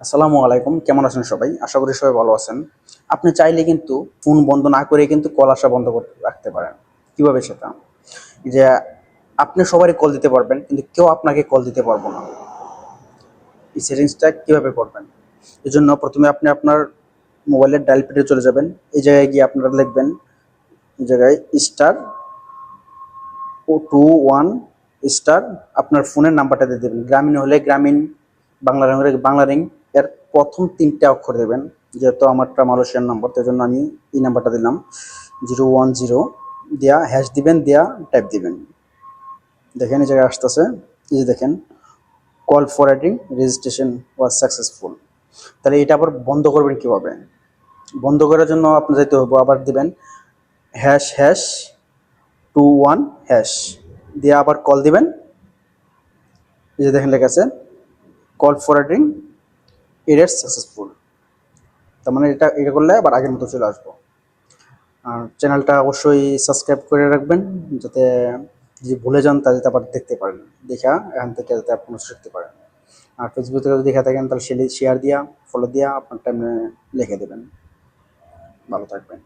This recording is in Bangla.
আসসালামু আলাইকুম, কেমন আছেন সবাই? আশা করি সবাই ভালো আছেন। আপনি চাইলে কিন্তু ফোন বন্ধ না করে কিন্তু কল আসা বন্ধ করতে রাখতে পারেন। কিভাবে সেটা? যে আপনি সবারই কল দিতে পারবেন কিন্তু কেউ আপনাকে কল দিতে পারবো না। এই সেটিংসটা কিভাবে করবেন? এজন্য প্রথমে আপনি আপনার মোবাইলের ডায়াল প্যাডে চলে যাবেন। এই জায়গায় গিয়ে আপনারা লিখবেন, এই জায়গায় স্টার 221 স্টার আপনার ফোনের নাম্বারটা দিয়ে দেবেন। গ্রামীণ হলে গ্রামীণ, বাংলা রিং হলে বাংলা রিং, এর প্রথম ৩ টে অক্ষর দেবেন। যেহেতু আমারটা মালয়েশিয়ান নাম্বার, তাই জন্য আমি এই নাম্বারটা দিলাম 010, দেয়া হ্যাশ দিবেন, দেয়া টাইপ দিবেন। দেখেন এই জায়গায় আসতেছে, এই যে দেখেন call forwarding registration was successful. তাহলে এটা আবার বন্ধ করবেন কিভাবে? বন্ধ করার জন্য আপনি যেতে হবে, আবার দিবেন হ্যাশ হ্যাশ 21 হ্যাশ দিয়ে আবার কল দিবেন। এই যে দেখেন লেখা আছে কল ফরওয়ার্ডিং এরর সাকসেসফুল। তার মানে এটা করলে আবার আগের মতো চলে আসবো। আর চ্যানেলটা অবশ্যই সাবস্ক্রাইব করে রাখবেন, যাতে যদি ভুলে যান তা যাতে আবার দেখতে পারেন, দেখা এখান থেকে যাতে আপনি শিখতে পারেন। আর ফেসবুক থেকে যদি দেখে থাকেন তাহলে শেয়ার দিয়া, ফলো দিয়া আপনার টাইমে লিখে দেবেন। ভালো থাকবেন।